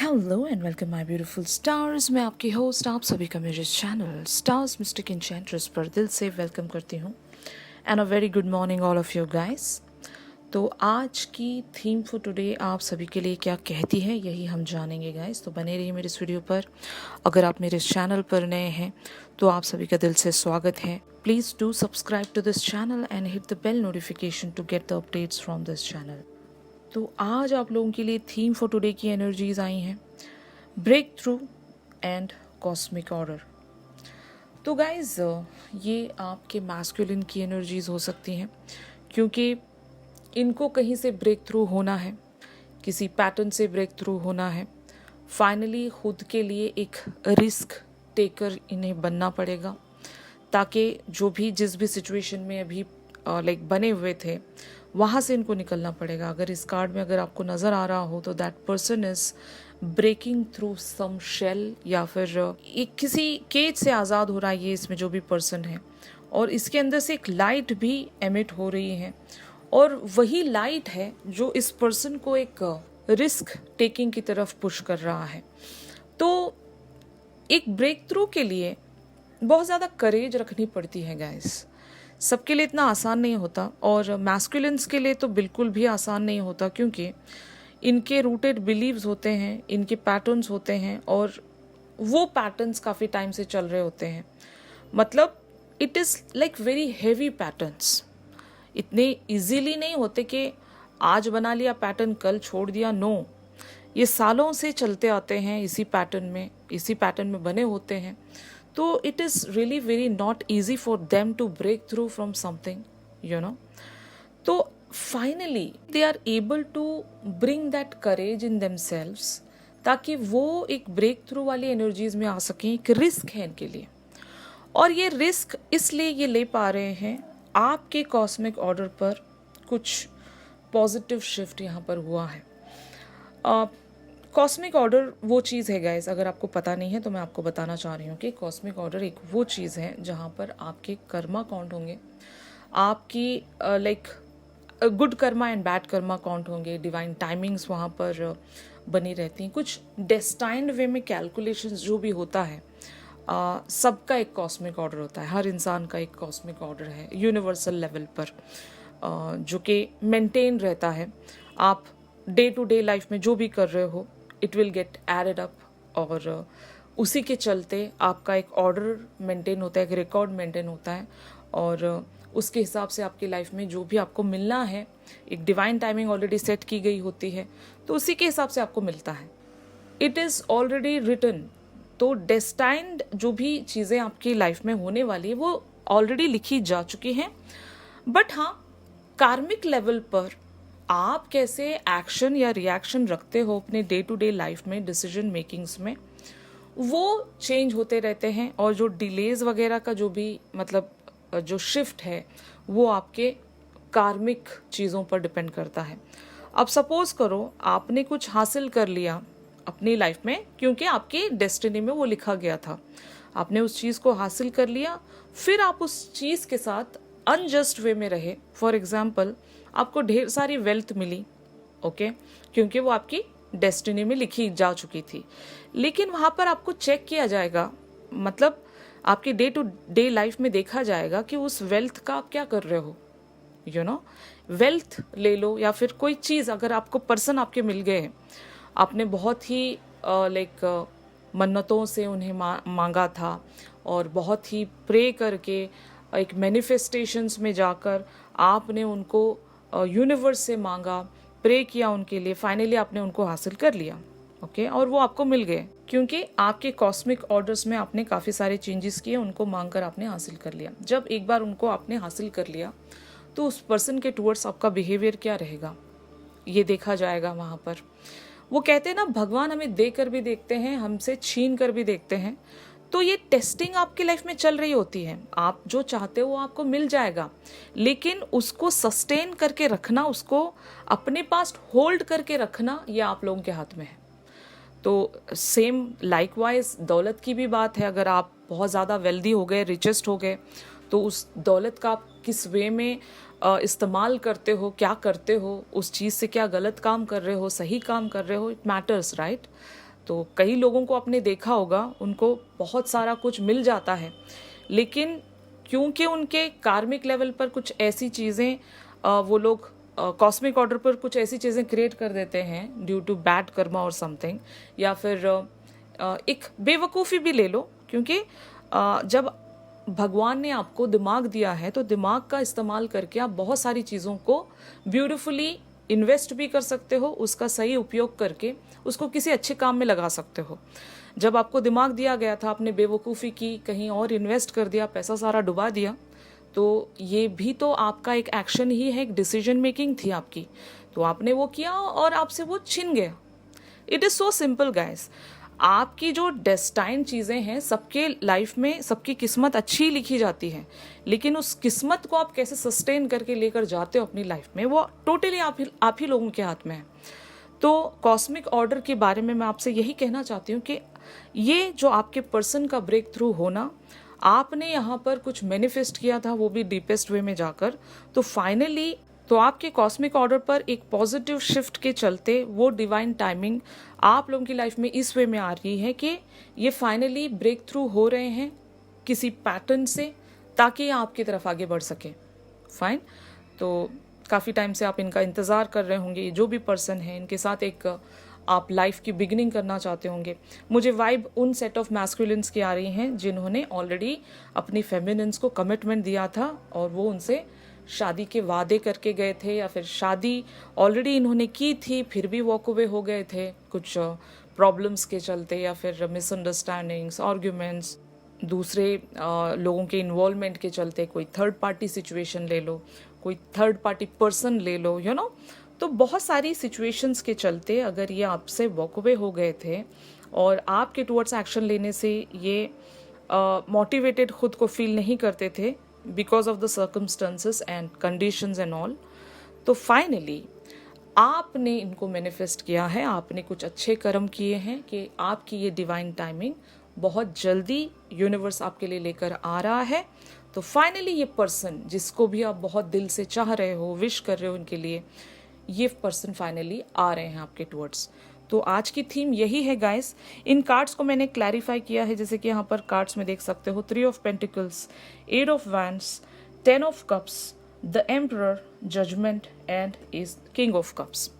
Hello and welcome my beautiful stars. मैं आपकी host आप सभी का मेरे चैनल स्टार्स मिस्टिक एन्चेंट्रेस पर दिल से वेलकम करती हूँ and a very good morning all of you guys. तो आज की थीम फॉर टुडे आप सभी के लिए क्या कहती है, यही हम जानेंगे गाइस। तो बने रहिए मेरे इस वीडियो पर। अगर आप मेरे चैनल पर नए हैं तो आप सभी का दिल से स्वागत है। Please do subscribe to this channel and hit the bell notification to get the updates from this channel. तो आज आप लोगों के लिए थीम फॉर टुडे की एनर्जीज आई हैं, break through and cosmic order. तो गाइज ये आपके मैस्कुलिन की एनर्जीज हो सकती हैं, क्योंकि इनको कहीं से ब्रेक थ्रू होना है, किसी पैटर्न से ब्रेक थ्रू होना है। फाइनली खुद के लिए एक रिस्क टेकर इन्हें बनना पड़ेगा, ताकि जो भी जिस भी सिचुएशन में अभी बने हुए थे वहाँ से इनको निकलना पड़ेगा। अगर इस कार्ड में अगर आपको नज़र आ रहा हो तो that person is breaking through some shell, या फिर एक किसी केज से आज़ाद हो रहा है ये इसमें जो भी पर्सन है, और इसके अंदर से एक लाइट भी एमिट हो रही है, और वही लाइट है जो इस पर्सन को एक रिस्क टेकिंग की तरफ पुश कर रहा है। तो एक ब्रेक थ्रू के लिए बहुत ज़्यादा करेज रखनी पड़ती है गाइस। सबके लिए इतना आसान नहीं होता, और मैस्कुलिन्स के लिए तो बिल्कुल भी आसान नहीं होता, क्योंकि इनके रूटेड बिलीव्स होते हैं, इनके पैटर्न्स होते हैं, और वो पैटर्न्स काफ़ी टाइम से चल रहे होते हैं। मतलब it is like very heavy patterns, इतने इजीली नहीं होते कि आज बना लिया पैटर्न कल छोड़ दिया। नो, ये सालों से चलते आते हैं, इसी पैटर्न में बने होते हैं। तो it is really very not easy for them to break through from something, you know. तो finally they are able to bring that courage in themselves, ताकि वो एक ब्रेक थ्रू वाली एनर्जीज में आ सकें। एक रिस्क है इनके लिए, और ये रिस्क इसलिए ये ले पा रहे हैं, आपके कॉस्मिक ऑर्डर पर कुछ पॉजिटिव शिफ्ट यहाँ पर हुआ है। कॉस्मिक ऑर्डर वो चीज़ है गाइस, अगर आपको पता नहीं है तो मैं आपको बताना चाह रही हूँ कि कॉस्मिक ऑर्डर एक वो चीज़ है जहाँ पर आपके कर्मा काउंट होंगे, आपकी good Karma and bad Karma count होंगे, डिवाइन टाइमिंग्स वहाँ पर बनी रहती हैं, कुछ डेस्टाइन्ड वे में कैलकुलेशंस जो भी होता है। सबका एक कॉस्मिक ऑर्डर होता है, हर इंसान का एक कॉस्मिक ऑर्डर है यूनिवर्सल लेवल पर, जो कि मेंटेन रहता है। आप डे टू डे लाइफ में जो भी कर रहे हो, it will get added up, और उसी के चलते आपका एक ऑर्डर मेंटेन होता है, एक रिकॉर्ड मेंटेन होता है, और उसके हिसाब से आपकी लाइफ में जो भी आपको मिलना है, एक डिवाइन टाइमिंग ऑलरेडी सेट की गई होती है, तो उसी के हिसाब से आपको मिलता है। It is already written. तो डेस्टाइन्ड जो भी चीज़ें आपकी लाइफ में होने वाली है वो ऑलरेडी लिखी जा चुकी हैं। बट हाँ, कार्मिक लेवल पर आप कैसे एक्शन या रिएक्शन रखते हो अपने डे टू डे लाइफ में, डिसीजन मेकिंग्स में, वो चेंज होते रहते हैं। और जो डिलेज वगैरह का जो भी जो शिफ्ट है वो आपके कार्मिक चीज़ों पर डिपेंड करता है। अब सपोज करो आपने कुछ हासिल कर लिया अपनी लाइफ में, क्योंकि आपकी डेस्टिनी में वो लिखा गया था, आपने उस चीज़ को हासिल कर लिया, फिर आप उस चीज़ के साथ अनजस्ट वे में रहे। फॉर एग्जाम्पल, आपको ढेर सारी वेल्थ मिली, ओके, क्योंकि वो आपकी डेस्टिनी में लिखी जा चुकी थी, लेकिन वहाँ पर आपको चेक किया जाएगा, मतलब आपकी डे टू डे लाइफ में देखा जाएगा कि उस वेल्थ का आप क्या कर रहे हो, यू नो। वेल्थ ले लो, या फिर कोई चीज़, अगर आपको पर्सन आपके मिल गए हैं, आपने बहुत ही मन्नतों से उन्हें मांगा था, और बहुत ही प्रे करके एक मैनिफेस्टेशंस में जाकर आपने उनको यूनिवर्स से मांगा, प्रे किया उनके लिए, फाइनली आपने उनको हासिल कर लिया, ओके, और वो आपको मिल गए, क्योंकि आपके कॉस्मिक ऑर्डर्स में आपने काफ़ी सारे चेंजेस किए, उनको मांगकर आपने हासिल कर लिया। जब एक बार उनको आपने हासिल कर लिया, तो उस पर्सन के टूवर्ड्स आपका बिहेवियर क्या रहेगा ये देखा जाएगा वहाँ पर। वो कहते हैं ना, भगवान हमें दे कर भी देखते हैं, हमसे छीन कर भी देखते हैं। तो ये टेस्टिंग आपकी लाइफ में चल रही होती है, आप जो चाहते हो वो आपको मिल जाएगा, लेकिन उसको सस्टेन करके रखना, उसको अपने पास होल्ड करके रखना, ये आप लोगों के हाथ में है। तो सेम लाइकवाइज दौलत की भी बात है। अगर आप बहुत ज़्यादा वेल्दी हो गए, रिचेस्ट हो गए, तो उस दौलत का आप किस वे में इस्तेमाल करते हो, क्या करते हो, उस चीज़ से क्या गलत काम कर रहे हो, सही काम कर रहे हो, इट मैटर्स, राइट। तो कई लोगों को आपने देखा होगा, उनको बहुत सारा कुछ मिल जाता है, लेकिन क्योंकि उनके कार्मिक लेवल पर कुछ ऐसी चीज़ें वो लोग कॉस्मिक ऑर्डर पर कुछ ऐसी चीज़ें क्रिएट कर देते हैं ड्यू टू बैड कर्मा और समथिंग, या फिर एक बेवकूफ़ी भी ले लो, क्योंकि जब भगवान ने आपको दिमाग दिया है तो दिमाग का इस्तेमाल करके आप बहुत सारी चीज़ों को ब्यूटिफुली इन्वेस्ट भी कर सकते हो, उसका सही उपयोग करके उसको किसी अच्छे काम में लगा सकते हो। जब आपको दिमाग दिया गया था, आपने बेवकूफ़ी की, कहीं और इन्वेस्ट कर दिया, पैसा सारा डुबा दिया, तो ये भी तो आपका एक एक्शन ही है, एक डिसीजन मेकिंग थी आपकी, तो आपने वो किया और आपसे वो छिन गया। It is so simple guys. आपकी जो डेस्टाइन चीज़ें हैं, सबके लाइफ में सबकी किस्मत अच्छी लिखी जाती है, लेकिन उस किस्मत को आप कैसे सस्टेन करके लेकर जाते हो अपनी लाइफ में, वो टोटली आप ही लोगों के हाथ में है। तो कॉस्मिक ऑर्डर के बारे में मैं आपसे यही कहना चाहती हूँ कि ये जो आपके पर्सन का ब्रेक थ्रू होना, आपने यहाँ पर कुछ मैनिफेस्ट किया था, वो भी डीपेस्ट वे में जाकर, तो फाइनली तो आपके कॉस्मिक ऑर्डर पर एक पॉजिटिव शिफ्ट के चलते वो डिवाइन टाइमिंग आप लोगों की लाइफ में इस वे में आ रही है कि ये फाइनली ब्रेक थ्रू हो रहे हैं किसी पैटर्न से, ताकि आपकी तरफ आगे बढ़ सके। फाइन, तो काफ़ी टाइम से आप इनका इंतज़ार कर रहे होंगे, जो भी पर्सन है इनके साथ एक आप लाइफ की बिगिनिंग करना चाहते होंगे। मुझे वाइब उन सेट ऑफ मैस्कुलिन्स की आ रही हैं जिन्होंने ऑलरेडी अपनी फेमिनिन्स को कमिटमेंट दिया था और वो उनसे शादी के वादे करके गए थे, या फिर शादी ऑलरेडी इन्होंने की थी फिर भी वॉक अवे हो गए थे कुछ प्रॉब्लम्स के चलते, या फिर मिसअंडरस्टैंडिंग्स, आर्ग्यूमेंट्स, दूसरे लोगों के इन्वॉल्वमेंट के चलते। कोई थर्ड पार्टी सिचुएशन ले लो, कोई थर्ड पार्टी पर्सन ले लो, यू नो। तो बहुत सारी सिचुएशंस के चलते अगर ये आपसे वॉक अवे हो गए थे और आपके टुवर्ड्स एक्शन लेने से ये मोटिवेटेड खुद को फील नहीं करते थे because of the circumstances and conditions and all, तो फाइनली आपने इनको मैनिफेस्ट किया है, आपने कुछ अच्छे कर्म किए हैं कि आपकी ये डिवाइन टाइमिंग बहुत जल्दी यूनिवर्स आपके लिए लेकर आ रहा है। तो फाइनली ये पर्सन जिसको भी आप बहुत दिल से चाह रहे हो, विश कर रहे हो इनके लिए, ये पर्सन फाइनली आ रहे हैं आपके टुवर्ड्स। तो आज की थीम यही है गाइस। इन कार्ड्स को मैंने क्लैरिफाई किया है, जैसे कि यहाँ पर कार्ड्स में देख सकते हो 3 of pentacles, 8 of wands, 10 of cups, the emperor, judgement and is king of cups.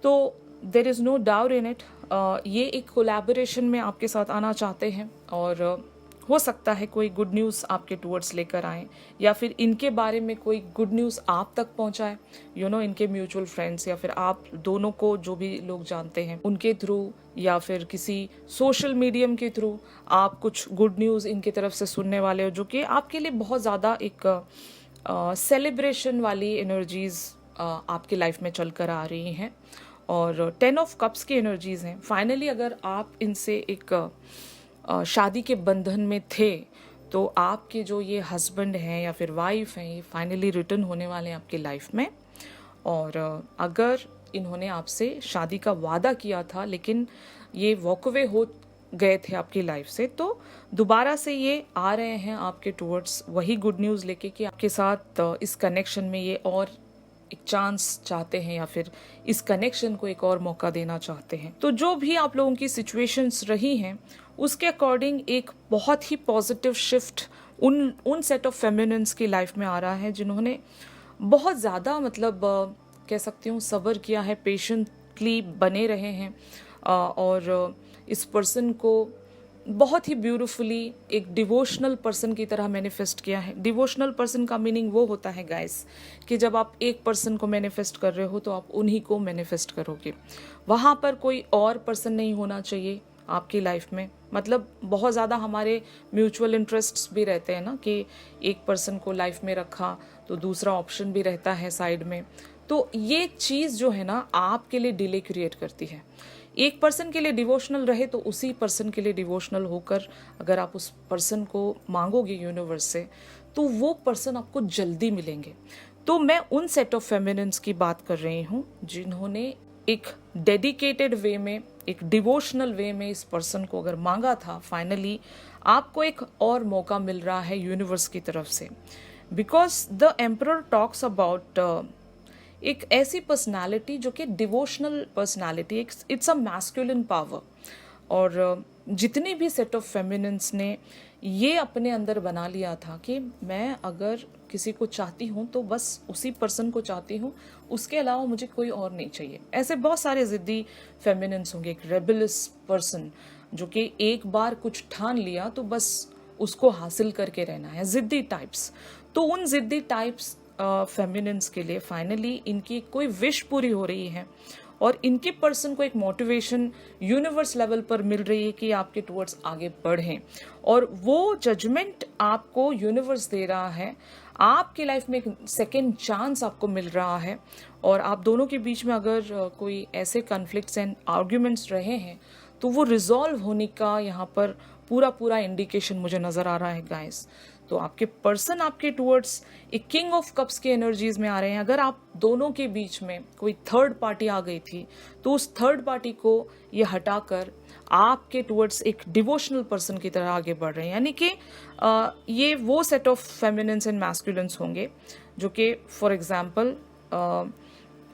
तो there is no doubt in it, ये एक कोलैबोरेशन में आपके साथ आना चाहते हैं और हो सकता है कोई गुड न्यूज़ आपके टुवर्ड्स लेकर आएँ, या फिर इनके बारे में कोई गुड न्यूज़ आप तक पहुंचाए, यू नो, इनके म्यूचुअल फ्रेंड्स या फिर आप दोनों को जो भी लोग जानते हैं उनके थ्रू, या फिर किसी सोशल मीडियम के थ्रू आप कुछ गुड न्यूज़ इनकी तरफ से सुनने वाले हो, जो कि आपके लिए बहुत ज़्यादा एक सेलिब्रेशन वाली एनर्जीज़ आपकी लाइफ में चल कर आ रही हैं। और 10 ऑफ कप्स की एनर्जीज़ हैं। फाइनली अगर आप इनसे एक शादी के बंधन में थे, तो आपके जो ये हस्बैंड हैं या फिर वाइफ हैं, ये फाइनली रिटर्न होने वाले हैं आपकी लाइफ में। और अगर इन्होंने आपसे शादी का वादा किया था लेकिन ये वॉकअवे हो गए थे आपकी लाइफ से, तो दोबारा से ये आ रहे हैं आपके टुवर्ड्स वही गुड न्यूज़ लेके कि आपके साथ इस कनेक्शन में ये और एक चांस चाहते हैं, या फिर इस कनेक्शन को एक और मौका देना चाहते हैं। तो जो भी आप लोगों की सिचुएशंस रही हैं उसके अकॉर्डिंग एक बहुत ही पॉजिटिव शिफ्ट उन सेट ऑफ फेमिनिन्स की लाइफ में आ रहा है जिन्होंने बहुत ज़्यादा मतलब कह सकती हूँ सब्र किया है, पेशेंटली बने रहे हैं और इस पर्सन को बहुत ही ब्यूटीफुली एक डिवोशनल पर्सन की तरह मैनिफेस्ट किया है। डिवोशनल पर्सन का मीनिंग वो होता है गाइस कि जब आप एक पर्सन को मैनिफेस्ट कर रहे हो तो आप उन्हीं को मैनिफेस्ट करोगे, वहाँ पर कोई और पर्सन नहीं होना चाहिए आपकी लाइफ में। मतलब बहुत ज़्यादा हमारे म्यूचुअल इंटरेस्ट्स भी रहते हैं ना, कि एक पर्सन को लाइफ में रखा तो दूसरा ऑप्शन भी रहता है साइड में। तो ये चीज़ जो है ना आपके लिए डिले क्रिएट करती है। एक पर्सन के लिए डिवोशनल रहे तो उसी पर्सन के लिए डिवोशनल होकर अगर आप उस पर्सन को मांगोगे यूनिवर्स से, तो वो पर्सन आपको जल्दी मिलेंगे। तो मैं उन सेट ऑफ फेमिनिन्स की बात कर रही हूँ जिन्होंने एक डेडिकेटेड वे में, एक डिवोशनल वे में इस पर्सन को अगर मांगा था, फाइनली आपको एक और मौका मिल रहा है यूनिवर्स की तरफ से। Because the emperor talks about एक ऐसी पर्सनालिटी जो कि devotional personality, it's a masculine power. और जितने भी सेट ऑफ फेमिनिन्स ने ये अपने अंदर बना लिया था कि मैं अगर किसी को चाहती हूँ तो बस उसी पर्सन को चाहती हूँ, उसके अलावा मुझे कोई और नहीं चाहिए। ऐसे बहुत सारे ज़िद्दी फेमिनिन्स होंगे, एक रेबलियस पर्सन जो कि एक बार कुछ ठान लिया तो बस उसको हासिल करके रहना है, ज़िद्दी टाइप्स। तो उन ज़िद्दी टाइप्स फेमिनिन्स के लिए फाइनली इनकी कोई विश पूरी हो रही है और इनके पर्सन को एक मोटिवेशन यूनिवर्स लेवल पर मिल रही है कि आपके टुवर्ड्स आगे बढ़ें, और वो जजमेंट आपको यूनिवर्स दे रहा है। आपकी लाइफ में एक सेकेंड चांस आपको मिल रहा है, और आप दोनों के बीच में अगर कोई ऐसे कन्फ्लिक्ट्स एंड आर्ग्यूमेंट्स रहे हैं तो वो रिजॉल्व होने का यहाँ पर पूरा इंडिकेशन मुझे नज़र आ रहा है गाइस। तो आपके पर्सन आपके टुवर्ड्स एक किंग ऑफ कप्स की एनर्जीज में आ रहे हैं। अगर आप दोनों के बीच में कोई थर्ड पार्टी आ गई थी तो उस थर्ड पार्टी को ये हटाकर आपके टुवर्ड्स एक डिवोशनल पर्सन की तरह आगे बढ़ रहे हैं। यानी कि ये वो set of feminines and masculines होंगे जो कि फॉर एग्जाम्पल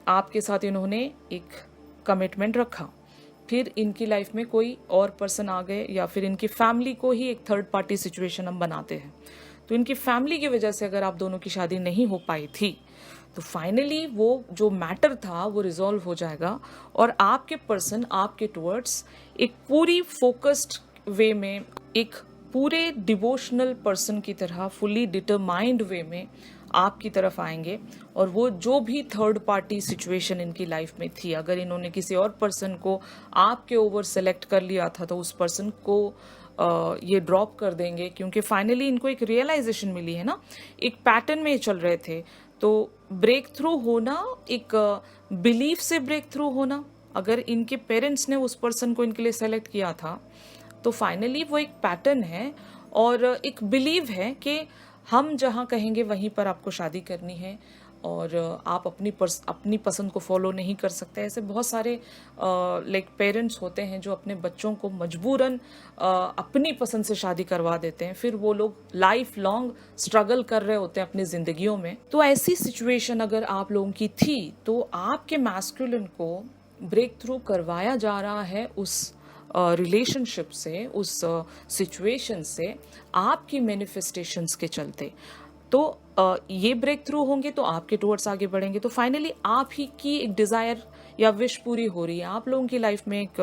आपके साथ इन्होंने एक कमिटमेंट रखा, फिर इनकी लाइफ में कोई और पर्सन आ गए, या फिर इनकी फैमिली को ही एक थर्ड पार्टी सिचुएशन हम बनाते हैं। तो इनकी फैमिली की वजह से अगर आप दोनों की शादी नहीं हो पाई थी तो फाइनली वो जो मैटर था वो रिजॉल्व हो जाएगा, और आपके पर्सन आपके टुवर्ड्स एक पूरी फोकस्ड वे में, एक पूरे डिवोशनल पर्सन की तरह फुल्ली डिटरमाइंड वे में आपकी तरफ आएंगे। और वो जो भी थर्ड पार्टी सिचुएशन इनकी लाइफ में थी, अगर इन्होंने किसी और पर्सन को आपके ओवर सेलेक्ट कर लिया था तो उस पर्सन को ये ड्रॉप कर देंगे, क्योंकि फाइनली इनको एक रियलाइजेशन मिली है ना, एक पैटर्न में चल रहे थे। तो ब्रेक थ्रू होना, एक बिलीफ से ब्रेक थ्रू होना, अगर इनके पेरेंट्स ने उस पर्सन को इनके लिए सेलेक्ट किया था तो फाइनली वो एक पैटर्न है और एक बिलीव है कि हम जहाँ कहेंगे वहीं पर आपको शादी करनी है, और आप अपनी पसंद को फॉलो नहीं कर सकते। ऐसे बहुत सारे लाइक पेरेंट्स होते हैं जो अपने बच्चों को मजबूरन अपनी पसंद से शादी करवा देते हैं, फिर वो लोग लाइफ लॉन्ग स्ट्रगल कर रहे होते हैं अपनी जिंदगियों में। तो ऐसी सिचुएशन अगर आप लोगों की थी तो आपके मैस्कुलिन को ब्रेक थ्रू करवाया जा रहा है उस रिलेशनशिप से, उस सिचुएशन से, आपकी मैनिफेस्टेशंस के चलते। तो ये ब्रेक थ्रू होंगे तो आपके टुवर्ड्स आगे बढ़ेंगे, तो फाइनली आप ही की एक डिज़ायर या विश पूरी हो रही है। आप लोगों की लाइफ में एक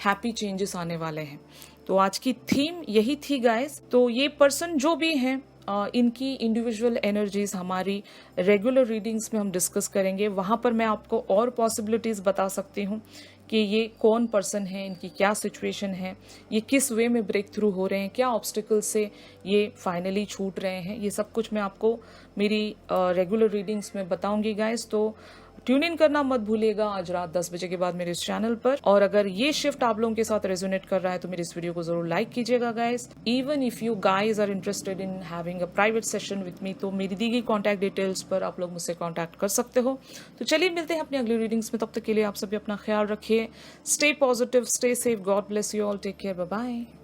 हैप्पी चेंजेस आने वाले हैं। तो आज की थीम यही थी गाइस। तो ये पर्सन जो भी हैं इनकी इंडिविजुअल एनर्जीज हमारी रेगुलर रीडिंग्स में हम डिस्कस करेंगे। वहाँ पर मैं आपको और पॉसिबिलिटीज़ बता सकती हूँ कि ये कौन पर्सन है, इनकी क्या सिचुएशन है, ये किस वे में ब्रेक थ्रू हो रहे हैं, क्या ऑब्स्टिकल से ये फाइनली छूट रहे हैं। ये सब कुछ मैं आपको मेरी रेगुलर रीडिंग्स में बताऊंगी गाइस। तो ट्यून इन करना मत भूलिएगा आज रात 10 बजे के बाद मेरे इस चैनल पर। और अगर ये शिफ्ट आप लोगों के साथ रेजोनेट कर रहा है तो मेरे इस वीडियो को जरूर लाइक कीजिएगा guys. Even if you guys are interested in having a private session with me, तो मेरी दी गई कॉन्टैक्ट डिटेल्स पर आप लोग मुझसे कॉन्टैक्ट कर सकते हो। तो चलिए मिलते हैं अपनी अगली रीडिंग्स में। तब तक के लिए आप सभी अपना ख्याल रखिए। Stay positive, stay safe, God bless you all, take care, bye bye.